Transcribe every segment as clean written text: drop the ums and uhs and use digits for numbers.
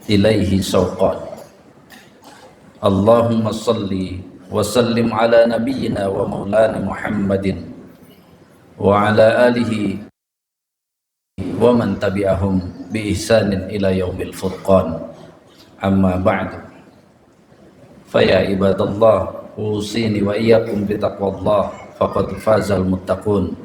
ilaihi syauqan. Allahumma salli wa sallim ala nabiyyina wa maulana Muhammadin wa ala alihi wa man tabi'ahum bi ihsanin ila yaumil furqan. Amma ba'du. Fa ya ibadallah, usini wa iyyakum bi taqwallah faqad fazal muttaqun.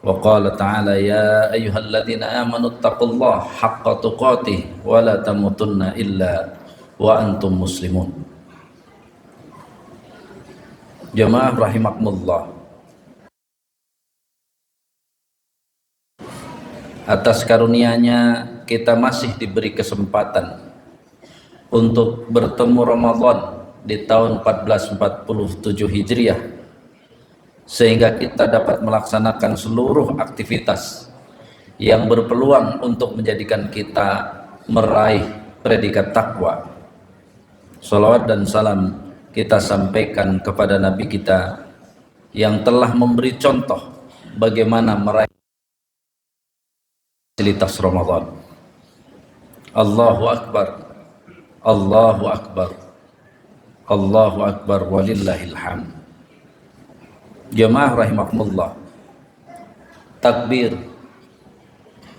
Wa qala ta'ala ya ayyuhalladzina amanu taqullaha haqqa tuqatih wa la tamutunna illa wa antum muslimun. Jamaah rahimakumullah, atas karunia-Nya kita masih diberi kesempatan untuk bertemu Ramadan di tahun 1447 Hijriah, sehingga kita dapat melaksanakan seluruh aktivitas yang berpeluang untuk menjadikan kita meraih predikat takwa. Salawat dan salam kita sampaikan kepada Nabi kita yang telah memberi contoh bagaimana meraih fasilitas Ramadan. Allahu Akbar, Allahu Akbar, Allahu Akbar walillahil hamd. Jamaah rahimakumullah, takbir,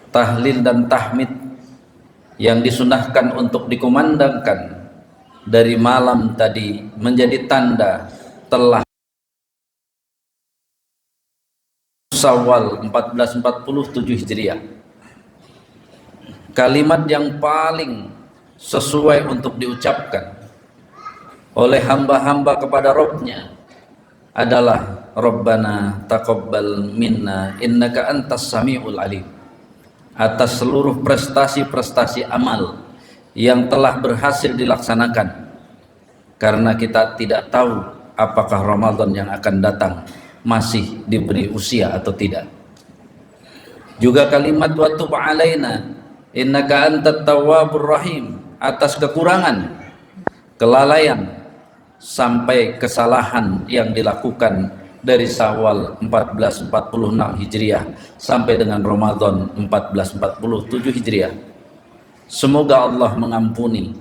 tahlil dan tahmid yang disunahkan untuk dikumandangkan dari malam tadi menjadi tanda telah Syawal 1447 Hijriah. Kalimat yang paling sesuai untuk diucapkan oleh hamba-hamba kepada Rabb-Nya adalah Rabbana taqabbal minna innaka antas samiul alim. Atas seluruh prestasi-prestasi amal yang telah berhasil dilaksanakan, karena kita tidak tahu apakah Ramadan yang akan datang masih diberi usia atau tidak. Juga kalimat wa tub alaina innaka antat tawwabur rahim, atas kekurangan, kelalaian sampai kesalahan yang dilakukan dari Syawal 1446 Hijriah sampai dengan Ramadan 1447 Hijriah. Semoga Allah mengampuni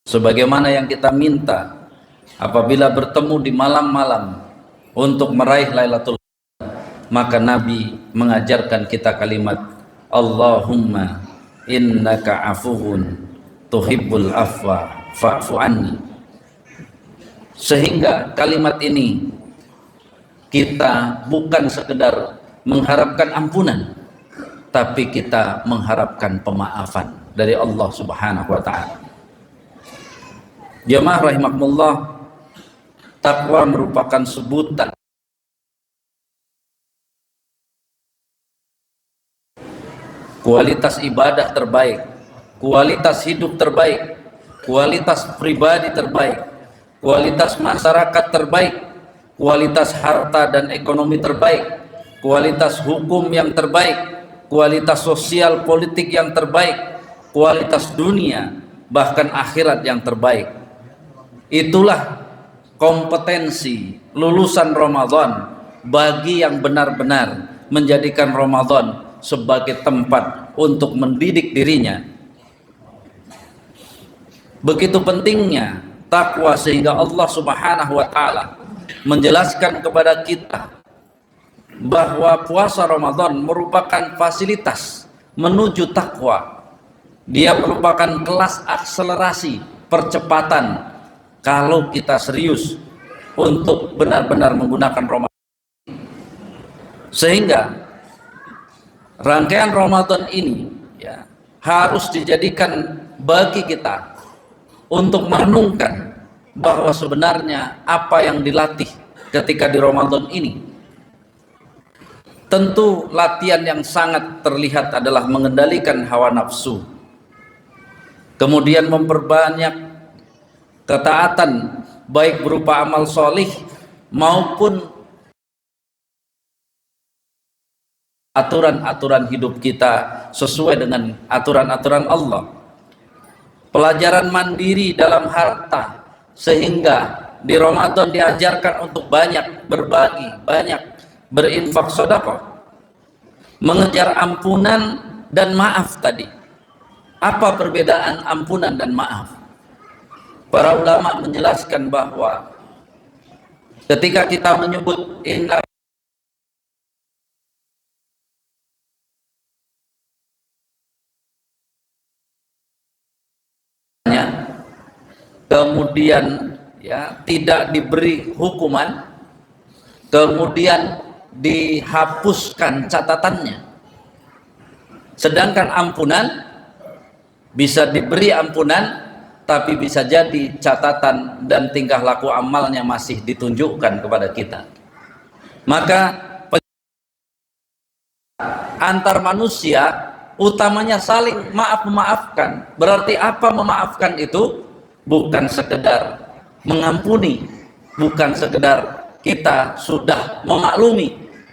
sebagaimana yang kita minta apabila bertemu di malam-malam untuk meraih Lailatul Qadar. Maka Nabi mengajarkan kita kalimat Allahumma innaka afuwun tuhibbul afwa fa'fu anni. Sehingga kalimat ini kita bukan sekedar mengharapkan ampunan, tapi kita mengharapkan pemaafan dari Allah Subhanahu wa ta'ala. Jamaah rahimakumullah, takwa merupakan sebutan kualitas ibadah terbaik, kualitas hidup terbaik, kualitas pribadi terbaik, kualitas masyarakat terbaik, kualitas harta dan ekonomi terbaik, kualitas hukum yang terbaik, kualitas sosial politik yang terbaik, kualitas dunia bahkan akhirat yang terbaik. Itulah kompetensi lulusan Ramadan bagi yang benar-benar menjadikan Ramadan sebagai tempat untuk mendidik dirinya. Begitu pentingnya takwa sehingga Allah Subhanahu wa ta'ala menjelaskan kepada kita bahwa puasa Ramadan merupakan fasilitas menuju takwa. Dia merupakan kelas akselerasi percepatan kalau kita serius untuk benar-benar menggunakan Ramadan. Sehingga rangkaian Ramadan ini ya, harus dijadikan bagi kita untuk merenungkan bahwa sebenarnya apa yang dilatih ketika di Ramadan ini. Tentu latihan yang sangat terlihat adalah mengendalikan hawa nafsu, kemudian memperbanyak ketaatan baik berupa amal solih maupun aturan-aturan hidup kita sesuai dengan aturan-aturan Allah. Pelajaran mandiri dalam harta, sehingga di Ramadan diajarkan untuk banyak berbagi, banyak berinfak sedekah, mengejar ampunan dan maaf tadi, Apa perbedaan ampunan dan maaf? Para ulama menjelaskan bahwa ketika kita menyebut inna, kemudian ya tidak diberi hukuman, kemudian dihapuskan catatannya. Sedangkan ampunan bisa diberi ampunan, tapi bisa jadi catatan dan tingkah laku amalnya masih ditunjukkan kepada kita. Maka antar manusia utamanya saling maaf-memaafkan. Berarti apa memaafkan itu? Bukan sekedar mengampuni, bukan sekedar kita sudah memaklumi,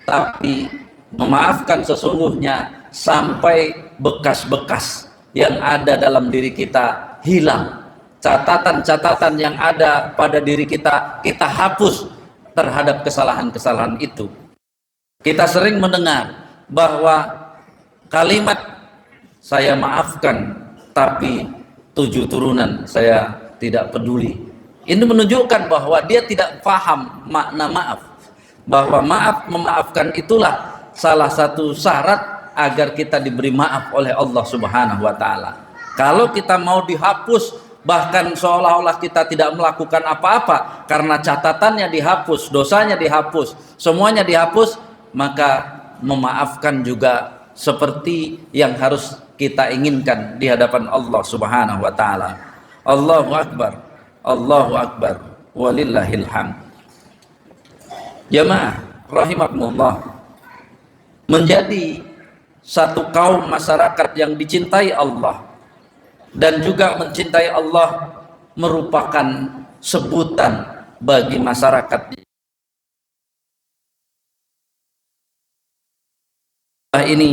tapi memaafkan sesungguhnya sampai bekas-bekas yang ada dalam diri kita hilang. Catatan-catatan yang ada pada diri kita, kita hapus terhadap kesalahan-kesalahan itu. Kita sering mendengar bahwa kalimat saya maafkan tapi 7 turunan saya tidak peduli. Ini menunjukkan bahwa dia tidak paham makna maaf. Bahwa memaafkan itulah salah satu syarat agar kita diberi maaf oleh Allah Subhanahu wa taala. Kalau kita mau dihapus, bahkan seolah-olah kita tidak melakukan apa-apa karena catatannya dihapus, dosanya dihapus, semuanya dihapus, maka memaafkan juga seperti yang harus kita inginkan di hadapan Allah Subhanahu wa taala. Allahu akbar. Allahu akbar. Walillahil hamd. Jamaah rahimakumullah, menjadi satu kaum masyarakat yang dicintai Allah dan juga mencintai Allah merupakan sebutan bagi masyarakat. Ini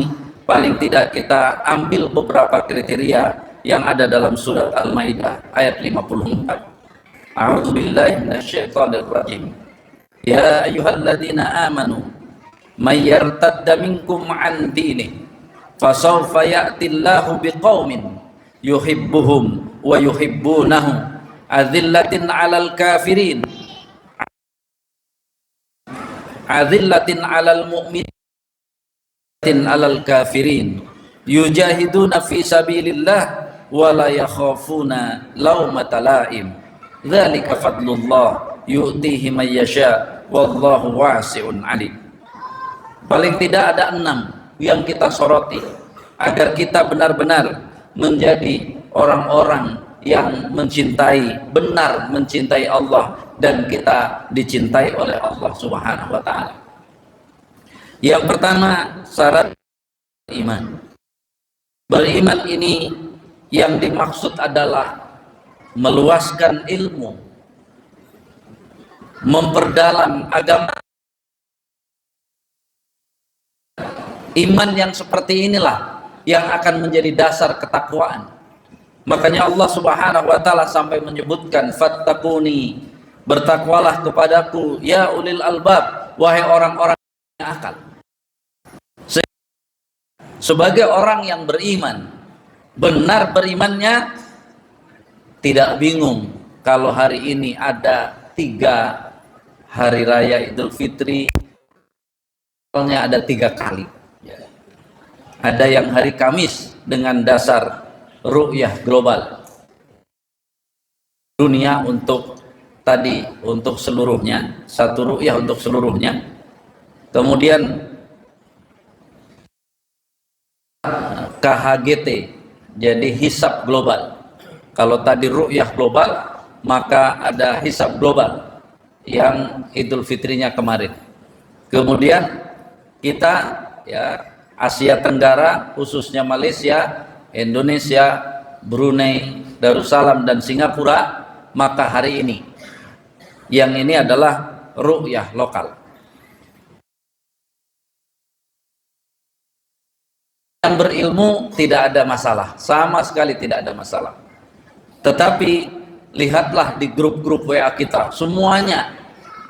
paling tidak kita ambil beberapa kriteria yang ada dalam surat Al-Maidah ayat 54. A'udzubillahi minasyaitonirrajim. Ya ayyuhalladzina amanu may yartadda minkum an dinihi fasawfa ya'tillahu biqaumin yuhibbuhum wa yuhibbunahu adzillatin 'alal kafirin adzillatin 'alal mu'minin 'alal kafirin yujahiduna fi sabilillah wa la yakhafuna laumata la'im dzalika fadlullah yu'tihi may yasha wallahu wasi'un 'alim. Paling tidak ada 6 yang kita soroti agar kita benar-benar menjadi orang-orang yang mencintai, benar mencintai Allah dan kita dicintai oleh Allah Subhanahu wa taala. Yang pertama, syarat iman. Beriman ini yang dimaksud adalah meluaskan ilmu, memperdalam agama. Iman yang seperti inilah yang akan menjadi dasar ketakwaan. Makanya Allah Subhanahu wa taala sampai menyebutkan fattaquni, bertakwalah kepadaku ya ulil albab, wahai orang-orang yang akal. Sebagai orang yang beriman, benar berimannya, tidak bingung kalau hari ini ada 3 hari raya Idul Fitri, ada 3 kali. Ada yang hari Kamis dengan dasar ru'yah global dunia untuk seluruhnya, satu ru'yah untuk seluruhnya. Kemudian KHGT, jadi hisab global. Kalau tadi ru'yah global, maka ada hisab global yang Idul Fitrinya kemarin. Kemudian kita ya Asia Tenggara, khususnya Malaysia, Indonesia, Brunei, Darussalam dan Singapura, maka hari ini yang ini adalah ru'yah lokal. Yang berilmu tidak ada masalah, sama sekali tidak ada masalah. Tetapi lihatlah di grup-grup WA kita, semuanya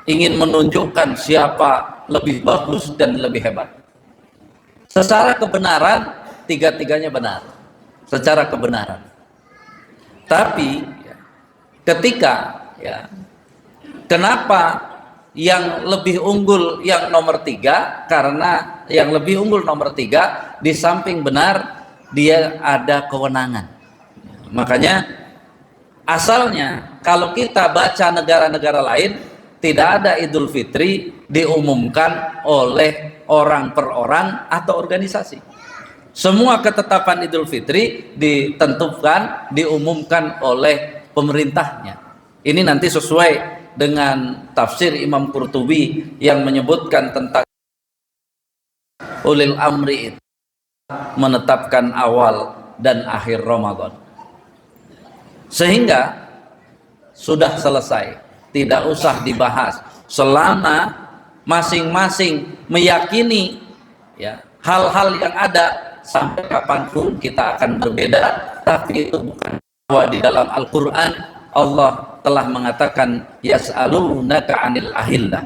ingin menunjukkan siapa lebih bagus dan lebih hebat. Secara kebenaran 3-tiganya benar, secara kebenaran. Tapi ketika kenapa yang lebih unggul yang nomor 3? Karena yang lebih unggul nomor 3 di samping benar dia ada kewenangan. Makanya asalnya kalau kita baca negara-negara lain tidak ada Idul Fitri diumumkan oleh orang per orang atau organisasi. Semua ketetapan Idul Fitri ditentukan, diumumkan oleh pemerintahnya. Ini nanti sesuai dengan tafsir Imam Qurtubi yang menyebutkan tentang ulil amri itu menetapkan awal dan akhir Ramadan. Sehingga sudah selesai, tidak usah dibahas selama masing-masing meyakini hal-hal yang ada. Sampai kapanpun kita akan berbeda, tapi itu bukan bahwa di dalam Al-Quran Allah telah mengatakan yas'alunaka 'anil ahillah,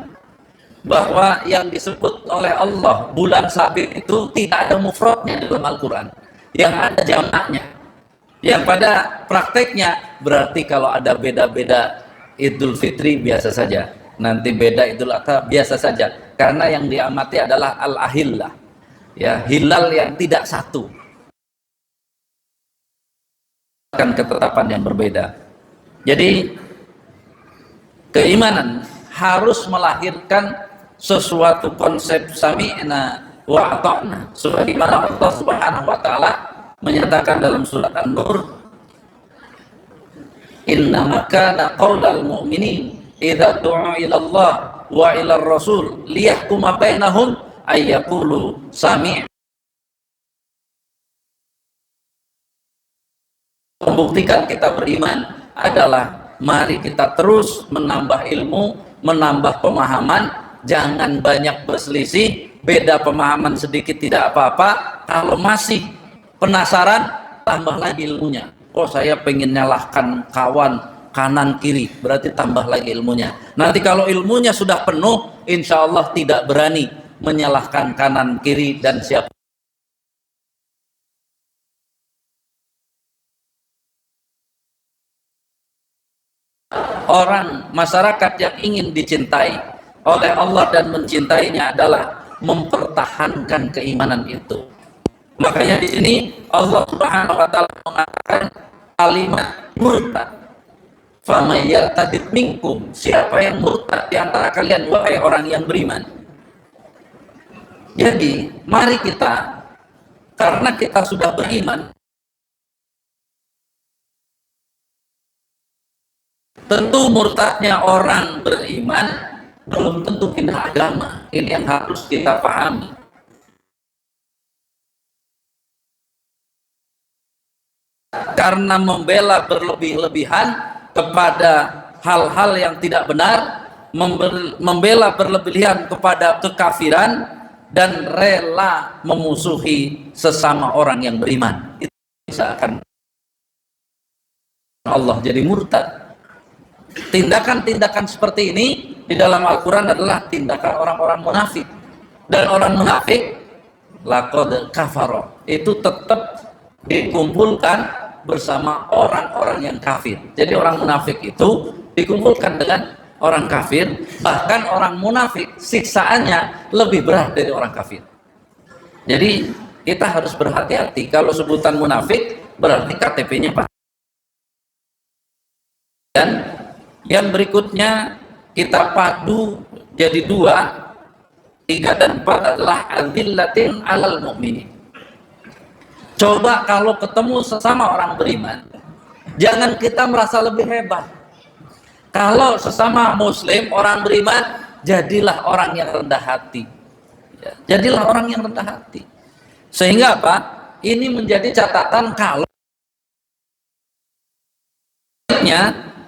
bahwa yang disebut oleh Allah bulan sabit itu tidak ada mufradnya dalam Al-Quran, yang ada jamaknya, yang pada prakteknya berarti kalau ada beda-beda Idul Fitri biasa saja, nanti beda Idul Adha biasa saja, karena yang diamati adalah al-ahillah, hilal yang tidak satu, kan ketetapan yang berbeda. Jadi keimanan harus melahirkan sesuatu konsep sami'na wa ata'na, sebagaimana Allah Subhanahu wa taala menyatakan dalam surat An-Nur, innama kana qaulal mu'minin idza du'a ila Allah wa ila ar-rasul liyahkuma bainahum ayyaqulu sami'. Membuktikan kita beriman adalah mari kita terus menambah ilmu, menambah pemahaman, jangan banyak berselisih, beda pemahaman sedikit tidak apa-apa. Kalau masih penasaran, tambah lagi ilmunya. Oh, saya pengen nyalahkan kawan kanan kiri, berarti tambah lagi ilmunya. Nanti kalau ilmunya sudah penuh, insya Allah tidak berani menyalahkan kanan kiri dan siapa. Orang masyarakat yang ingin dicintai oleh Allah dan mencintainya adalah mempertahankan keimanan itu. Makanya di sini Allah Subhanahu wa taala mengatakan kalimat murtad. Faman yartadid minkum, siapa yang murtad di antara kalian wahai orang yang beriman. Jadi mari kita, karena kita sudah beriman, tentu murtadnya orang beriman belum tentu pindah agama. Ini yang harus kita pahami. Karena membela berlebih-lebihan kepada hal-hal yang tidak benar, membela berlebihan kepada kekafiran, dan rela memusuhi sesama orang yang beriman, itu bisa akan Allah jadi murtad. Tindakan-tindakan seperti ini di dalam Al-Quran adalah tindakan orang-orang munafik, dan orang munafik laqad kafara itu tetap dikumpulkan bersama orang-orang yang kafir. Jadi orang munafik itu dikumpulkan dengan orang kafir, bahkan orang munafik siksaannya lebih berat dari orang kafir. Jadi kita harus berhati-hati. Kalau sebutan munafik berarti KTP-nya Pak. Dan yang berikutnya kita padu jadi 2, 3 dan 4 adalah adillatin alal mu'minin. Coba kalau ketemu sesama orang beriman, jangan kita merasa lebih hebat. Kalau sesama muslim orang beriman, jadilah orang yang rendah hati. Jadilah orang yang rendah hati. Sehingga apa? Ini menjadi catatan kalau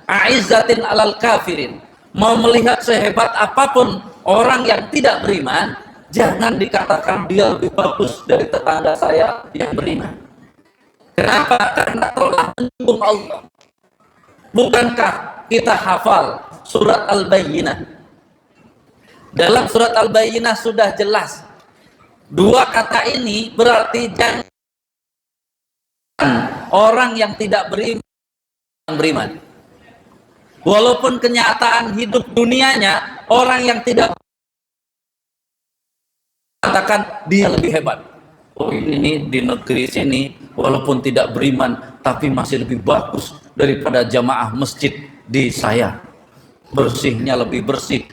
aizzatin alal kafirin, mau melihat sehebat apapun orang yang tidak beriman, jangan dikatakan dia lebih bagus dari tetangga saya yang beriman. Kenapa? Karena telah menyinggung Allah. Bukankah kita hafal surat Al-Bayyinah? Dalam surat Al-Bayyinah sudah jelas 2 kata ini berarti jangan orang yang tidak beriman. Walaupun kenyataan hidup dunianya orang yang tidak katakan dia lebih hebat. Oh ini di negeri sini walaupun tidak beriman tapi masih lebih bagus daripada jamaah masjid di saya. Bersihnya lebih bersih.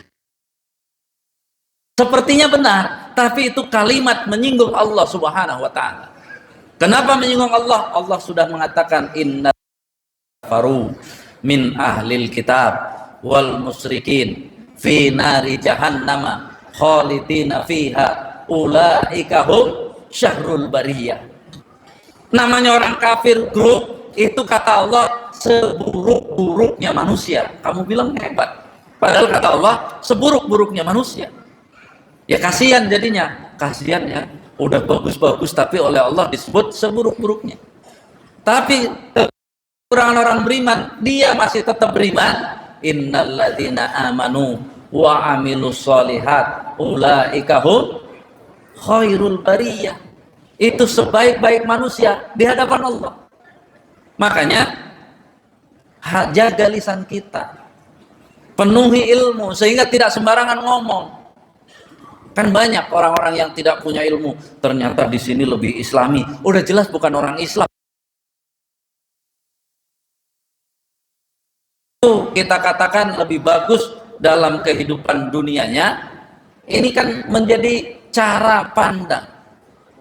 Sepertinya benar, tapi itu kalimat menyinggung Allah Subhanahu wa taala. Kenapa menyinggung Allah? Allah sudah mengatakan inna faru min ahlil kitab wal musyrikin fi nari jahannama khalidina fiha ulaika hum syarrul bariyah. Namanya orang kafir grup itu kata Allah seburuk-buruknya manusia. Kamu bilang hebat, padahal kata Allah seburuk-buruknya manusia. Ya kasihan jadinya, kasihan ya, udah bagus-bagus tapi oleh Allah disebut seburuk-buruknya. Tapi orang-orang beriman, dia masih tetap beriman. Innalladzina amanu wa amilus solihat ulaika hum khairul bariyah. Itu sebaik-baik manusia di hadapan Allah. Makanya jaga lisan kita, penuhi ilmu sehingga tidak sembarangan ngomong. Kan banyak orang-orang yang tidak punya ilmu, ternyata di sini lebih islami, udah jelas bukan orang Islam. Itu kita katakan lebih bagus dalam kehidupan dunianya. Ini kan menjadi cara pandang.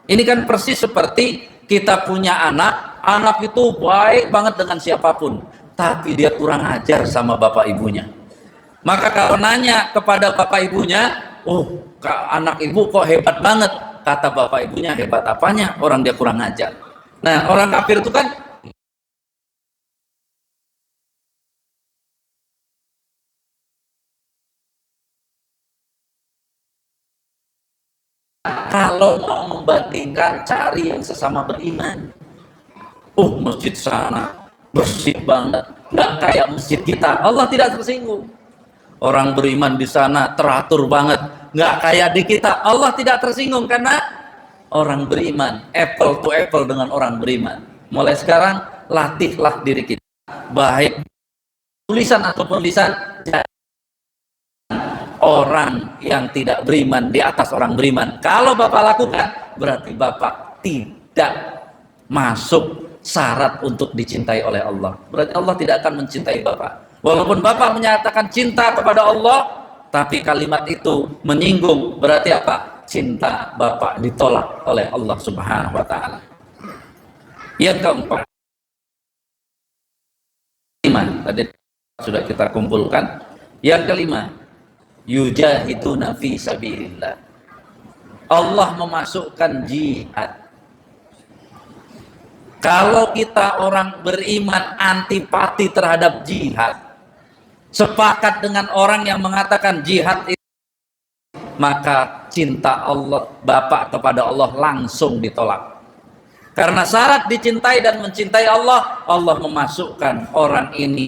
Ini kan persis seperti kita punya anak itu baik banget dengan siapapun, tapi dia kurang ajar sama bapak ibunya. Maka kalau nanya kepada bapak ibunya, oh anak ibu kok hebat banget, kata bapak ibunya, hebat apanya, orang dia kurang ajar. Nah orang kafir itu kan kalau mau membandingkan cari yang sesama beriman. Masjid sana bersih banget, nggak kayak masjid kita. Allah tidak tersinggung. Orang beriman di sana teratur banget, nggak kayak di kita. Allah tidak tersinggung karena orang beriman apple to apple dengan orang beriman. Mulai sekarang latihlah diri kita, baik tulisan ataupun lisan, orang yang tidak beriman di atas orang beriman. Kalau Bapak lakukan, berarti Bapak tidak masuk syarat untuk dicintai oleh Allah. Berarti Allah tidak akan mencintai Bapak. Walaupun Bapak menyatakan cinta kepada Allah, tapi kalimat itu menyinggung, berarti apa? Cinta Bapak ditolak oleh Allah Subhanahu wa taala. Yang keempat, iman. Tadi sudah kita kumpulkan. Yang kelima, yujahiduna fi sabilillah. Allah memasukkan jihad. Kalau kita orang beriman antipati terhadap jihad, sepakat dengan orang yang mengatakan jihad itu, maka cinta Allah Bapak kepada Allah langsung ditolak. Karena syarat dicintai dan mencintai Allah, Allah memasukkan orang ini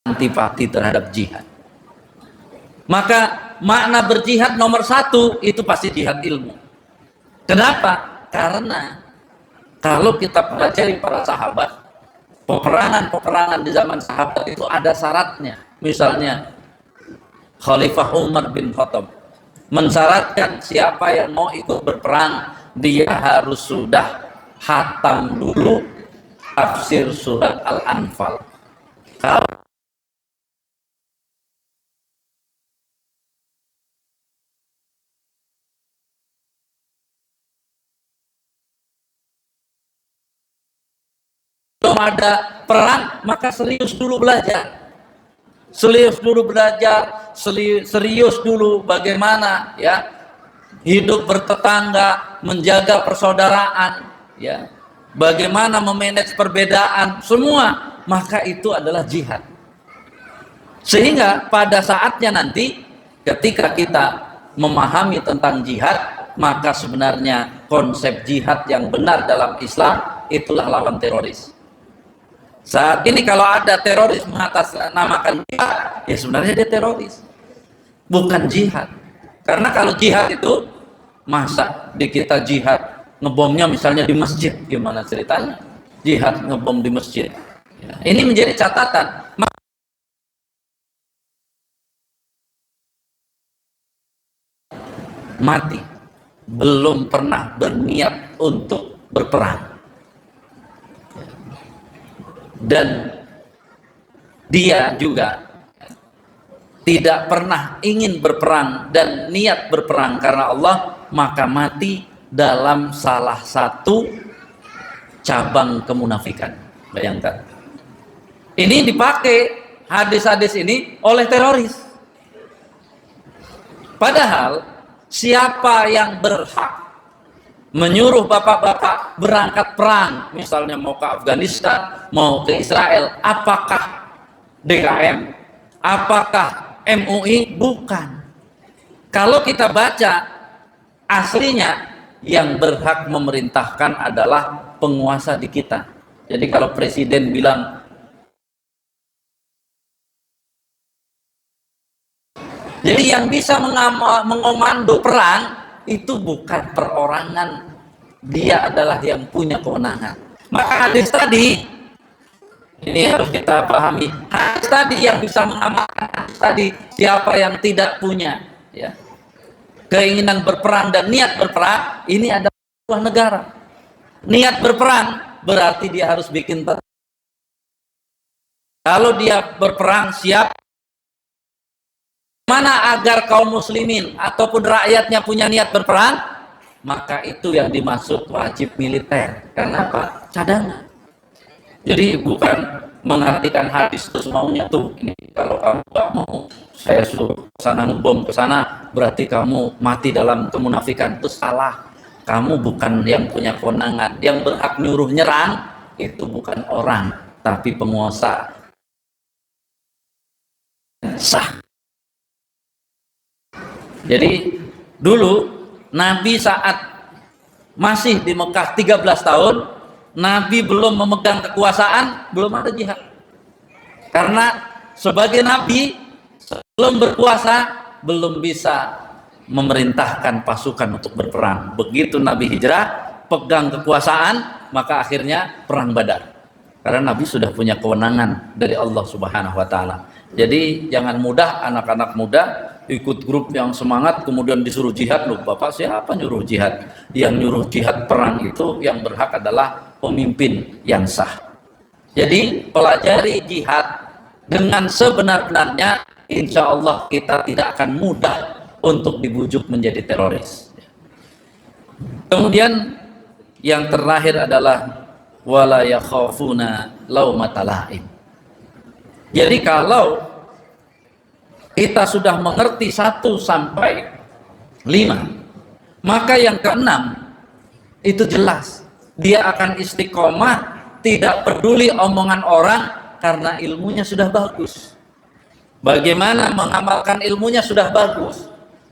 antipati terhadap jihad. Maka makna berjihad nomor satu itu pasti jihad ilmu. Kenapa? Karena kalau kita pelajari para sahabat, peperangan-peperangan di zaman sahabat itu ada syaratnya. Misalnya Khalifah Umar bin Khattab mensyaratkan siapa yang mau ikut berperang, dia harus sudah khatam dulu tafsir surat Al-Anfal. Kalau ada perang, maka serius dulu belajar, serius dulu bagaimana ya hidup bertetangga, menjaga persaudaraan, ya bagaimana memanage perbedaan, semua, maka itu adalah jihad. Sehingga pada saatnya nanti ketika kita memahami tentang jihad, maka sebenarnya konsep jihad yang benar dalam Islam itulah lawan teroris. Saat ini kalau ada teroris mengatasnamakan jihad, ya sebenarnya dia teroris, bukan jihad. Karena kalau jihad itu, masa di kita jihad ngebomnya misalnya di masjid, gimana ceritanya? jihad ngebom di masjid. Ya, ini menjadi catatan. Mati belum pernah berniat untuk berperang, dan dia juga tidak pernah ingin berperang dan niat berperang karena Allah, maka mati dalam salah satu cabang kemunafikan. Bayangkan, ini dipakai hadis-hadis ini oleh teroris. Padahal siapa yang berhak menyuruh bapak-bapak berangkat perang, misalnya mau ke Afghanistan, mau ke Israel? Apakah DKM? Apakah MUI? Bukan. Kalau kita baca aslinya, yang berhak memerintahkan adalah penguasa di kita. Jadi kalau presiden bilang, jadi yang bisa mengomando perang itu bukan perorangan, dia adalah yang punya kewenangan. Maka hadis tadi, ini harus kita pahami, hadis tadi yang bisa mengamalkan hadis tadi, siapa yang tidak punya ya keinginan berperang dan niat berperang, ini adalah sebuah negara. Niat berperang berarti dia harus bikin perang. Kalau dia berperang siap, mana agar kaum muslimin ataupun rakyatnya punya niat berperang, maka itu yang dimaksud wajib militer. Karena apa? Cadangan. Jadi bukan mengartikan hadis terus maunya tuh, ini kalau kamu gak mau saya suruh sana ngebom ke sana, berarti kamu mati dalam kemunafikan. Itu salah. Kamu bukan yang punya kewenangan. Yang berhak nyuruh nyerang itu bukan orang, tapi penguasa sah. Jadi dulu Nabi saat masih di Mekah 13 tahun, Nabi belum memegang kekuasaan, belum ada jihad. Karena sebagai Nabi sebelum berkuasa belum bisa memerintahkan pasukan untuk berperang. Begitu Nabi hijrah, pegang kekuasaan, maka akhirnya perang Badar. Karena Nabi sudah punya kewenangan dari Allah Subhanahu wa taala. Jadi jangan mudah anak-anak muda ikut grup yang semangat kemudian disuruh jihad. Loh, Bapak siapa nyuruh jihad? Yang nyuruh jihad perang itu yang berhak adalah pemimpin yang sah. Jadi pelajari jihad dengan sebenar-benarnya, insya Allah kita tidak akan mudah untuk dibujuk menjadi teroris. Kemudian yang terakhir adalah wala yakhafuna laumata laim. Jadi kalau kita sudah mengerti 1 sampai 5, maka yang ke-6 itu jelas, dia akan istiqomah, tidak peduli omongan orang karena ilmunya sudah bagus. Bagaimana mengamalkan ilmunya sudah bagus,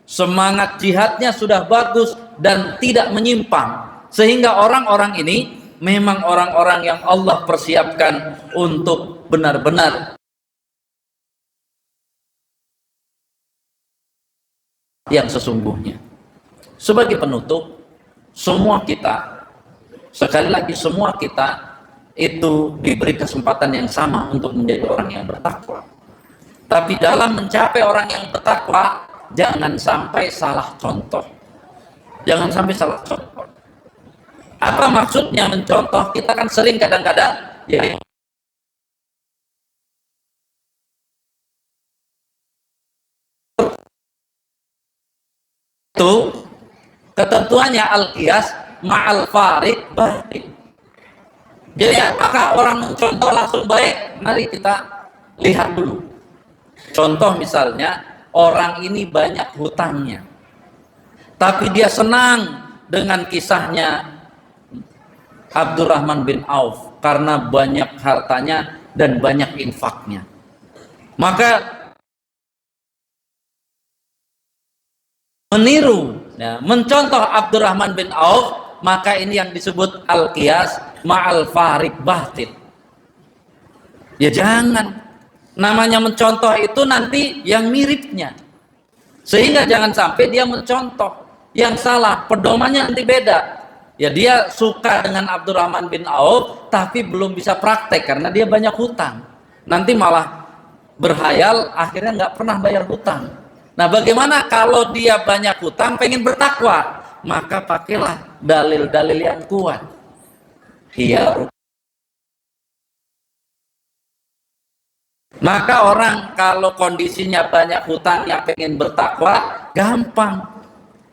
semangat jihadnya sudah bagus dan tidak menyimpang, sehingga orang-orang ini memang orang-orang yang Allah persiapkan untuk benar-benar yang sesungguhnya. Sebagai penutup, semua kita, sekali lagi semua kita itu diberi kesempatan yang sama untuk menjadi orang yang bertakwa. Tapi dalam mencapai orang yang bertakwa, jangan sampai salah contoh. Jangan sampai salah contoh. Apa maksudnya mencontoh? Kita kan sering kadang-kadang ya, itu ketentuannya al-qiyas ma'al farid batin. Jadi apakah orang mencontoh langsung baik? Mari kita lihat dulu. Contoh misalnya, orang ini banyak hutangnya, tapi dia senang dengan kisahnya Abdurrahman bin Auf karena banyak hartanya dan banyak infaknya. Maka meniru, ya, mencontoh Abdurrahman bin Auf, maka ini yang disebut al-qiyas ma'al farid batin. Ya jangan, namanya mencontoh itu nanti yang miripnya, sehingga jangan sampai dia mencontoh yang salah, pedomannya nanti beda. Ya dia suka dengan Abdurrahman bin Auf tapi belum bisa praktek karena dia banyak hutang. Nanti malah berhayal akhirnya nggak pernah bayar hutang. Nah, bagaimana kalau dia banyak hutang pengen bertakwa? Maka pakailah dalil-dalil yang kuat. Iya. Maka orang kalau kondisinya banyak hutang yang pengen bertakwa, gampang.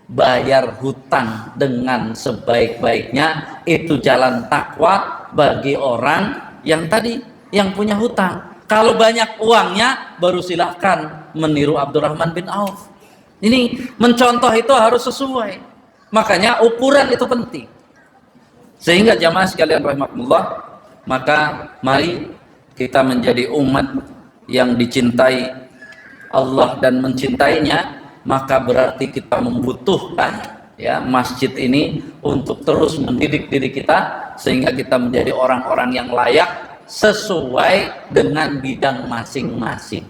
Bayar hutang dengan sebaik-baiknya, itu jalan takwa bagi orang yang tadi yang punya hutang. Kalau banyak uangnya baru silahkan meniru Abdurrahman bin Auf. Ini mencontoh itu harus sesuai. Makanya ukuran itu penting. Sehingga jamaah sekalian rahimakumullah, maka mari kita menjadi umat yang dicintai Allah dan mencintainya, maka berarti kita membutuhkan ya masjid ini untuk terus mendidik diri kita sehingga kita menjadi orang-orang yang layak sesuai dengan bidang masing-masing.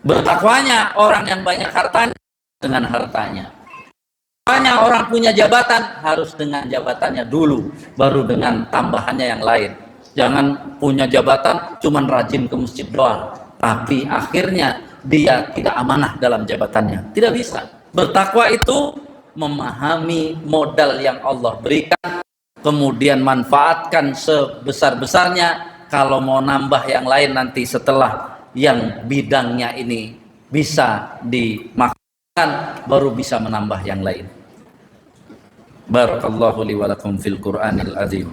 Bertakwanya orang yang banyak hartanya dengan hartanya. Hanya orang punya jabatan harus dengan jabatannya dulu, baru dengan tambahannya yang lain. Jangan punya jabatan cuman rajin ke masjid doang, tapi akhirnya dia tidak amanah dalam jabatannya. Tidak bisa. Bertakwa itu memahami modal yang Allah berikan, kemudian manfaatkan sebesar-besarnya. Kalau mau nambah yang lain nanti setelah yang bidangnya ini bisa dimakan, baru bisa menambah yang lain. Barakallahu li wa lakum fil Qur'anil azim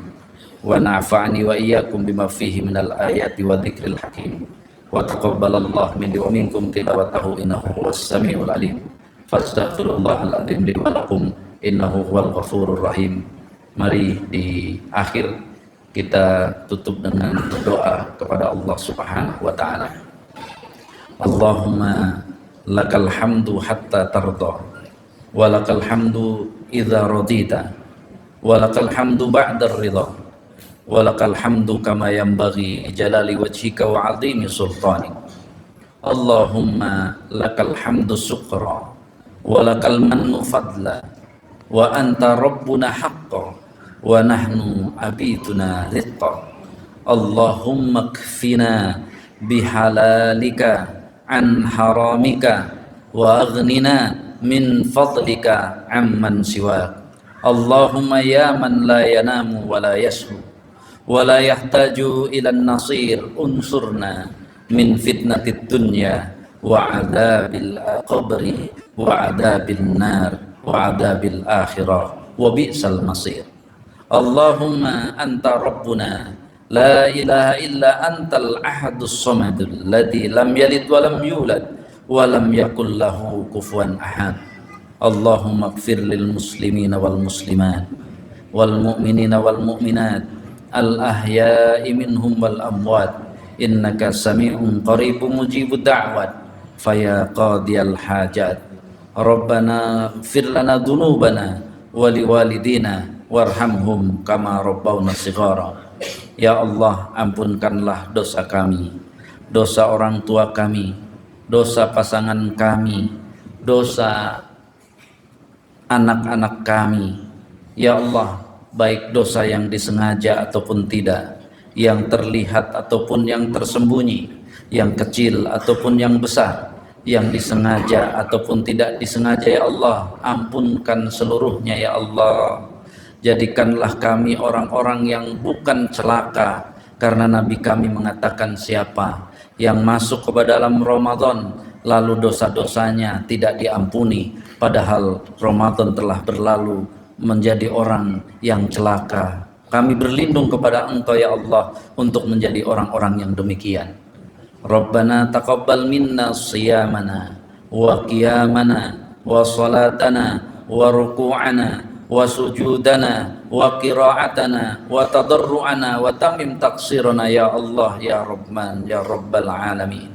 wa nafa'ani wa iyyakum bima fihi minal ayati wa dzikril hakim wa taqabbalallahu minni wa minkum tilawatahu innahu huwas samiul alim. Fastaghfirullahal azim li wa lakum innahu huwal ghafurur rahim. Mari di akhir kita tutup dengan doa kepada Allah Subhanahu wa taala. Allahumma lakal hamdu hatta tarda wa lakal hamdu idza radita wa lakal hamdu ba'da ridha wa lakal hamdu kama yanbaghi jalali wajhika wa 'azimi sultanik. Allahumma lakal hamdu syukra wa lakal mannu fadla wa anta rabbuna haqqan wa nahnu abiduna rizqa. Allahumma kfina bihalalika an haramika wa aghnina min fadlika amman siwak. Allahumma ya man la yanamu wa la yashu wa la yahtaju ila nasir unsurna min fitnatid dunya wa adabil qabri wa adabil nar wa adabil akhirah wa bi'sal masir. Allahumma anta rabbuna la ilaha illa antal ahadus samadul ladzi lam yalid wa lam yulad wa lam yakul lahu kufuwan ahad. Allahumma ighfir lil muslimina wal muslimat wal mu'minina wal mu'minat al ahya'i minhum wal amwat innaka sami'un qaribun mujibud da'wat faya qadiyal hajat. Rabbana ighfir lana dhunubana wa liwalidina warhamhum kama rabbawna shighara. Ya Allah, ampunkanlah dosa kami, dosa orang tua kami, dosa pasangan kami, dosa anak-anak kami. Ya Allah, baik dosa yang disengaja ataupun tidak, yang terlihat ataupun yang tersembunyi, yang kecil ataupun yang besar, yang disengaja ataupun tidak disengaja. Ya Allah, ampunkan seluruhnya. Ya Allah, jadikanlah kami orang-orang yang bukan celaka, karena Nabi kami mengatakan siapa yang masuk ke dalam Ramadan lalu dosa-dosanya tidak diampuni, padahal Ramadan telah berlalu, menjadi orang yang celaka. Kami berlindung kepada Engkau ya Allah untuk menjadi orang-orang yang demikian. Rabbana taqabbal minna siyamana wa qiyamana wa salatana wa ruku'ana wa sujudana wa qira'atana wa tadarru'ana wa tamim taqsirana ya Allah ya Rahman ya Rabbal alamin.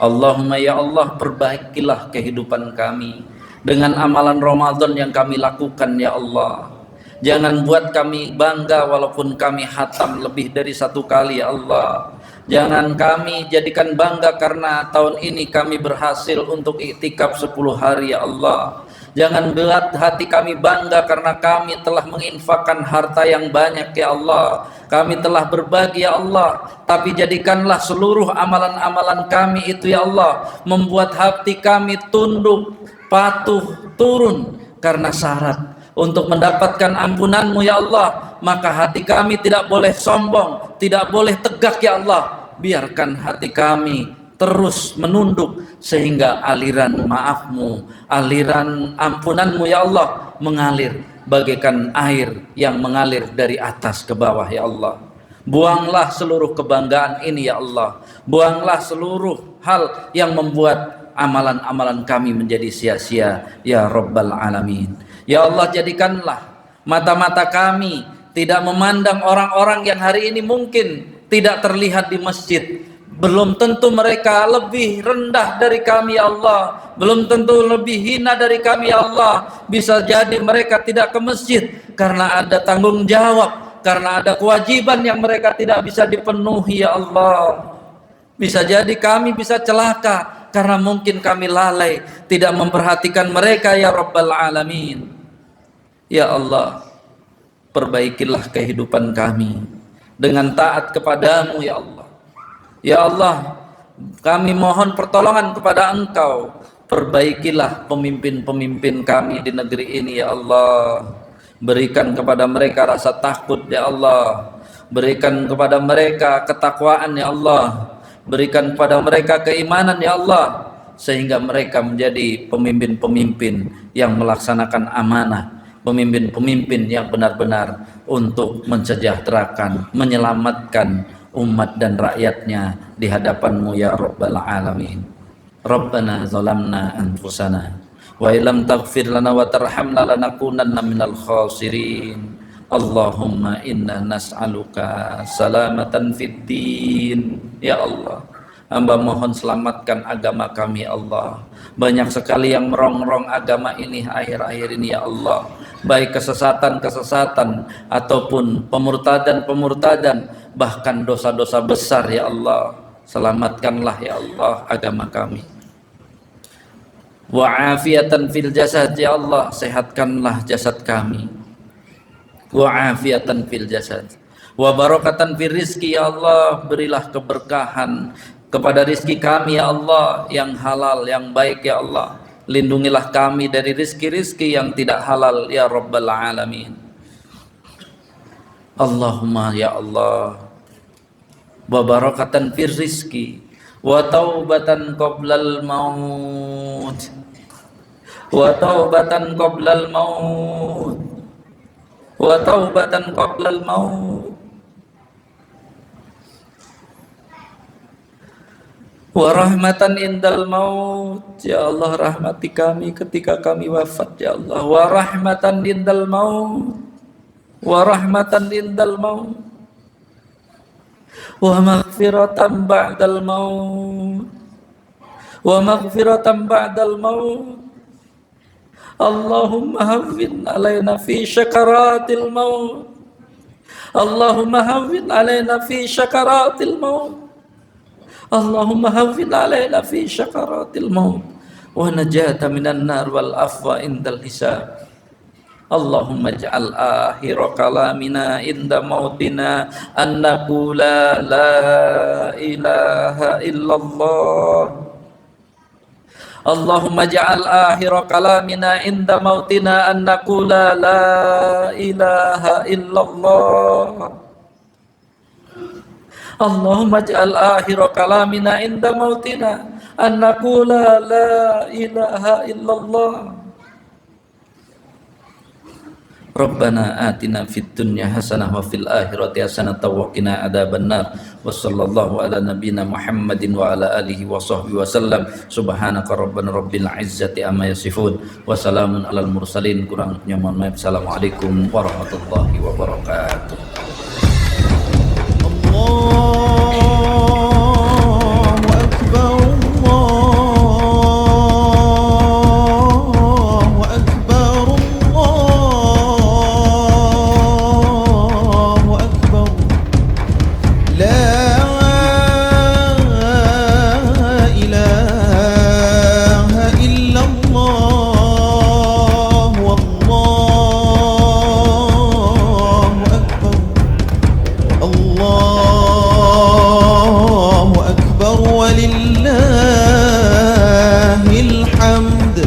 Allahumma ya Allah, perbaikilah kehidupan kami dengan amalan Ramadan yang kami lakukan ya Allah. Jangan buat kami bangga walaupun kami hatam lebih dari 1 kali ya Allah. Jangan kami jadikan bangga karena tahun ini kami berhasil untuk iktikaf 10 hari ya Allah. Jangan buat hati kami bangga karena kami telah menginfakkan harta yang banyak ya Allah. Kami telah berbagi ya Allah, tapi jadikanlah seluruh amalan-amalan kami itu ya Allah membuat hati kami tunduk, patuh, turun karena syarat untuk mendapatkan ampunan-Mu ya Allah. Maka hati kami tidak boleh sombong, tidak boleh tegak ya Allah. Biarkan hati kami terus menunduk sehingga aliran maaf-Mu, aliran ampunan-Mu ya Allah mengalir bagaikan air yang mengalir dari atas ke bawah ya Allah. Buanglah seluruh kebanggaan ini ya Allah. Buanglah seluruh hal yang membuat amalan-amalan kami menjadi sia-sia ya Rabbal Alamin. Ya Allah, jadikanlah mata-mata kami tidak memandang orang-orang yang hari ini mungkin tidak terlihat di masjid. Belum tentu mereka lebih rendah dari kami ya Allah, belum tentu lebih hina dari kami ya Allah. Bisa jadi mereka tidak ke masjid karena ada tanggung jawab, karena ada kewajiban yang mereka tidak bisa dipenuhi ya Allah. Bisa jadi kami bisa celaka karena mungkin kami lalai tidak memperhatikan mereka ya Rabbal Alamin. Ya Allah, perbaikilah kehidupan kami dengan taat kepadamu ya Allah. Ya Allah, kami mohon pertolongan kepada Engkau. Perbaikilah pemimpin-pemimpin kami di negeri ini ya Allah. Berikan kepada mereka rasa takut ya Allah. Berikan kepada mereka ketakwaan ya Allah. Berikan kepada mereka keimanan ya Allah, sehingga mereka menjadi pemimpin-pemimpin yang melaksanakan amanah, pemimpin-pemimpin yang benar-benar untuk mensejahterakan, menyelamatkan umat dan rakyatnya di hadapan-Mu ya Rabbal Alamin. Rabbana zalamna anfusana wa illam taghfir lana wa tarhamna lanakunanna minal khasirin. Allahumma inna nas'aluka salamatan fid din. Ya Allah, hamba mohon selamatkan agama kami ya Allah. Banyak sekali yang merongrong agama ini akhir-akhir ini ya Allah, baik kesesatan-kesesatan ataupun pemurtadan-pemurtadan, bahkan dosa-dosa besar ya Allah. Selamatkanlah ya Allah agama kami. Wa afiatan fil jasad ya Allah, sehatkanlah jasad kami. Wa afiatan fil jasad wa barakatan fil rizki ya Allah, berilah keberkahan kepada rizki kami ya Allah, yang halal, yang baik ya Allah. Lindungilah kami dari rizki-rizki yang tidak halal ya Rabbal Alamin. Allahumma ya Allah, wa barakatan fil rizki wa taubatan qoblal maut, wa taubatan qoblal maut, wa taubatan qoblal maut, wa rahmatan indal maut. Ya Allah, rahmati kami ketika kami wafat ya Allah. Wa rahmatan indal maut, wa rahmatan indal maut, wa maghfiratan ba'dal maut, wa maghfiratan ba'dal maut. Allahumma hawwin alaina fi syakaratil maut, Allahumma hawwin alaina fi syakaratil maut, Allahumma hawwin alaina fi syakaratil maut wa najata minan nar wal afwa indal hisab. Allahumma ij'al akhira kalamina inda mautina an naqula la ilaha illallah. Allahumma ij'al akhira kalamina inda mautina an naqula la ilaha illallah. Allahumma ij'al akhira kalamina inda mautina an naqula la ilaha illallah. Rabbana atina fid dunya hasanah wa fil akhirati hasanah wa qina adzabannar. Wa sallallahu ala nabiyyina Muhammadin wa ala alihi wa sahbihi wa sallam. Subhanaka rabbana rabbil izzati amma yasifun wa salamun alal mursalin. Kurang lebihnya mohon maaf. Assalamualaikum warahmatullahi wabarakatuh. الله أكبر ولله الحمد.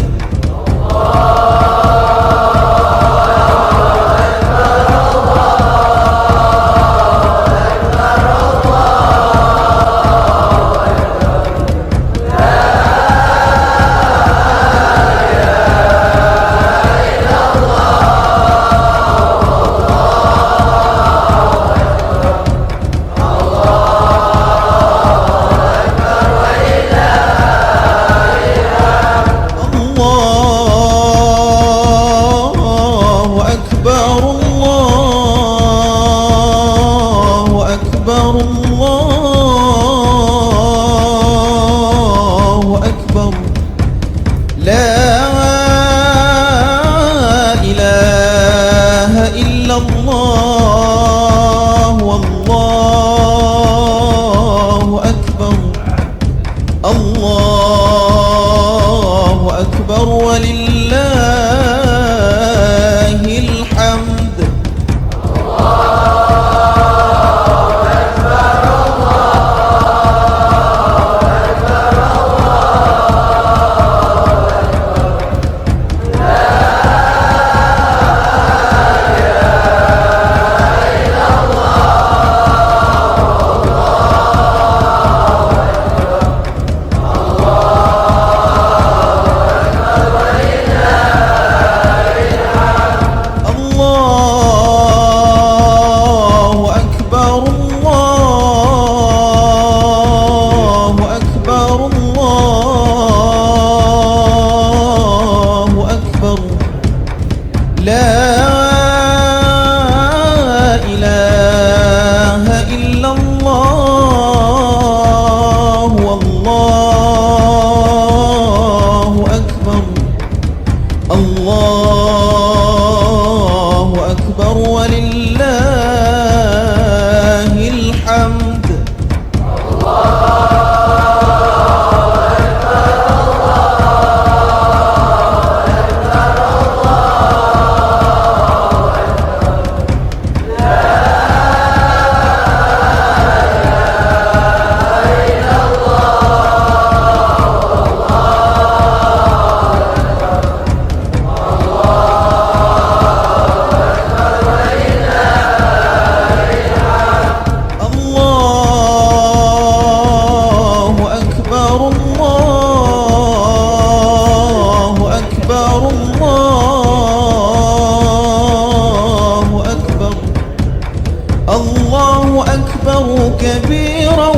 كبيرا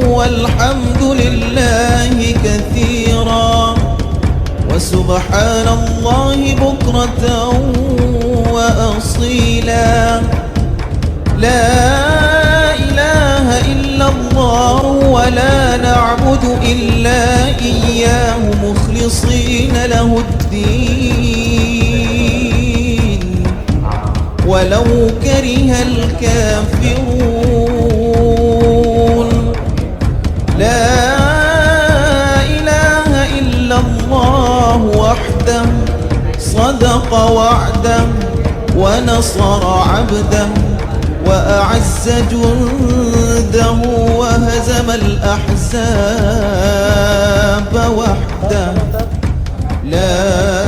والحمد لله كثيرا وسبحان الله بكرة وأصيلا. لا إله إلا الله ولا نعبد إلا إياه مخلصين له الدين ولو كره الكافرون. لا إله إلا الله وحده صدق وعده ونصر عبده وأعز جنده وهزم الأحزاب وحده. لا